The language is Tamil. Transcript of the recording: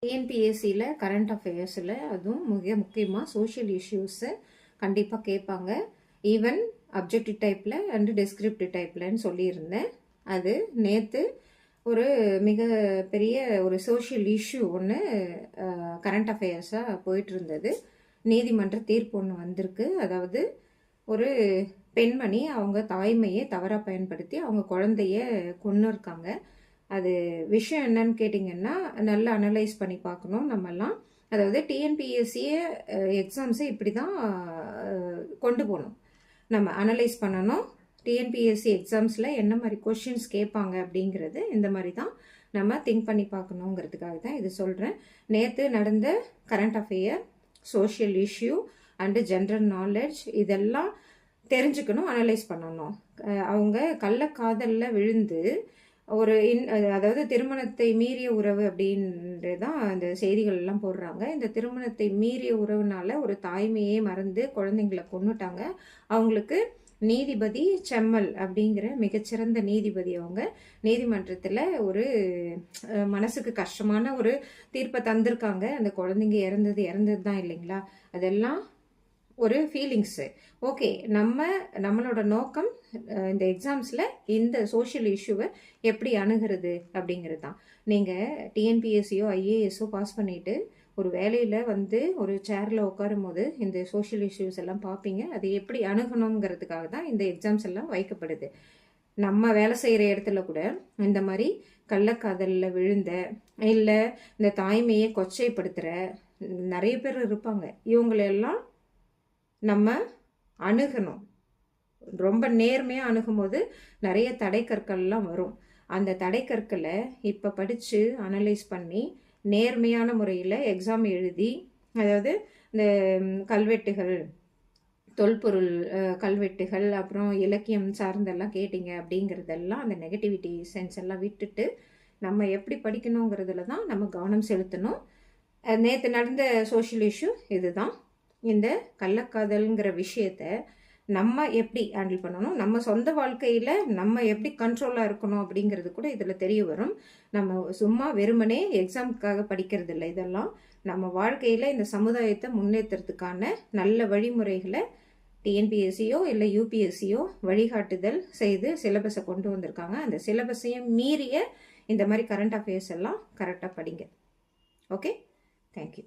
டிஎன்பிஎஸ்சியில் கரண்ட் அஃபேர்ஸில் அதுவும் மிக முக்கியமாக சோஷியல் இஷ்யூஸை கண்டிப்பாக கேட்பாங்க. ஈவன் அப்ஜெக்டிவ் டைப்பில் அண்டு டெஸ்கிரிப்டிவ் டைப்லன்னு சொல்லியிருந்தேன். அது நேற்று ஒரு மிக பெரிய ஒரு சோஷியல் இஷ்யூ ஒன்று கரண்ட் அஃபேர்ஸாக போயிட்டு இருந்தது. நீதிமன்ற தீர்ப்பு ஒன்று வந்திருக்கு. அதாவது ஒரு பெண்மணி அவங்க தாய்மையை தவறாக பயன்படுத்தி அவங்க குழந்தைய கொன்று இருக்காங்க. அது விஷயம் என்னன்னு கேட்டிங்கன்னா நல்லா அனலைஸ் பண்ணி பார்க்கணும் நம்மெல்லாம். அதாவது டிஎன்பிஎஸ்சியை எக்ஸாம்ஸை இப்படி தான் கொண்டு போகணும், நம்ம அனலைஸ் பண்ணணும். டிஎன்பிஎஸ்சி எக்ஸாம்ஸில் என்ன மாதிரி கொஷின்ஸ் கேட்பாங்க அப்படிங்கிறது இந்த மாதிரி தான் நம்ம திங்க் பண்ணி பார்க்கணுங்கிறதுக்காக தான் இது சொல்கிறேன். நேற்று நடந்த current affair, social issue and general knowledge இதெல்லாம் தெரிஞ்சுக்கணும், அனலைஸ் பண்ணணும். அவங்க கள்ளக்காதலில் விழுந்து ஒரு அதாவது திருமணத்தை மீறிய உறவு அப்படின்றது தான் அந்த செய்திகள் எல்லாம் போடுறாங்க. இந்த திருமணத்தை மீறிய உறவுனால ஒரு தாய்மையே மறந்து குழந்தைங்களை கொன்னுட்டாங்க. அவங்களுக்கு நீதிபதி செம்மல் அப்படிங்கிற மிகச்சிறந்த நீதிபதி அவங்க நீதிமன்றத்தில் ஒரு மனசுக்கு கஷ்டமான ஒரு தீர்ப்பை தந்திருக்காங்க. அந்த குழந்தைங்க இறந்தது தான் இல்லைங்களா, அதெல்லாம் ஒரு ஃபீலிங்ஸு. ஓகே, நம்மளோட நோக்கம் இந்த எக்ஸாம்ஸில் இந்த சோஷியல் இஷ்யூவை எப்படி அணுகிறது அப்படிங்கிறது தான். நீங்கள் டிஎன்பிஎஸ்சியோ ஐஏஎஸ்ஸோ பாஸ் பண்ணிவிட்டு ஒரு வேலையில் வந்து ஒரு சேரில் உட்காரும் போது இந்த சோஷியல் இஷ்யூஸ் எல்லாம் பார்ப்பீங்க. அது எப்படி அணுகணுங்கிறதுக்காக தான் இந்த எக்ஸாம்ஸ் எல்லாம் வைக்கப்படுது. நம்ம வேலை செய்கிற இடத்துல கூட இந்த மாதிரி கள்ளக்காதலில் விழுந்த இல்லை இந்த தாய்மையை கொச்சைப்படுத்துகிற நிறைய பேர் இருப்பாங்க. இவங்களெல்லாம் நம்ம அணுகணும். ரொம்ப நேர்மையாக அணுகும்போது நிறைய தடைக்கற்கள்லாம் வரும். அந்த தடைக்கற்களை இப்போ படித்து அனலைஸ் பண்ணி நேர்மையான முறையில் எக்ஸாம் எழுதி, அதாவது இந்த கல்வெட்டுகள், தொல்பொருள் கல்வெட்டுகள், அப்புறம் இலக்கியம் சார்ந்தெல்லாம் கேட்டிங்க அப்படிங்கிறதெல்லாம் அந்த நெகட்டிவிட்டி சென்ஸ் எல்லாம் விட்டுட்டு நம்ம எப்படி படிக்கணுங்கிறதுல தான் நம்ம கவனம் செலுத்தணும். நேற்று நடந்த சோஷியல் இஷ்யூ இதுதான். இந்த கள்ளக்காதல்ங்கிற விஷயத்த நம்ம எப்படி ஹேண்டில் பண்ணணும், நம்ம சொந்த வாழ்க்கையில் நம்ம எப்படி கண்ட்ரோலாக இருக்கணும் அப்படிங்கிறது கூட இதில் தெரிய வரும். நம்ம சும்மா வெறுமனே எக்ஸாமுக்காக படிக்கிறது இல்லை. இதெல்லாம் நம்ம வாழ்க்கையில் இந்த சமுதாயத்தை முன்னேற்றத்துக்கான நல்ல வழிமுறைகளை டிஎன்பிஎஸ்சியோ இல்லை யூபிஎஸ்சியோ வழிகாட்டுதல் செய்து சிலபஸை கொண்டு வந்திருக்காங்க. அந்த சிலபஸையும் மீறிய இந்த மாதிரி கரண்ட் அஃபேர்ஸ் எல்லாம் கரெக்டாக படிங்க. Okay, thank you.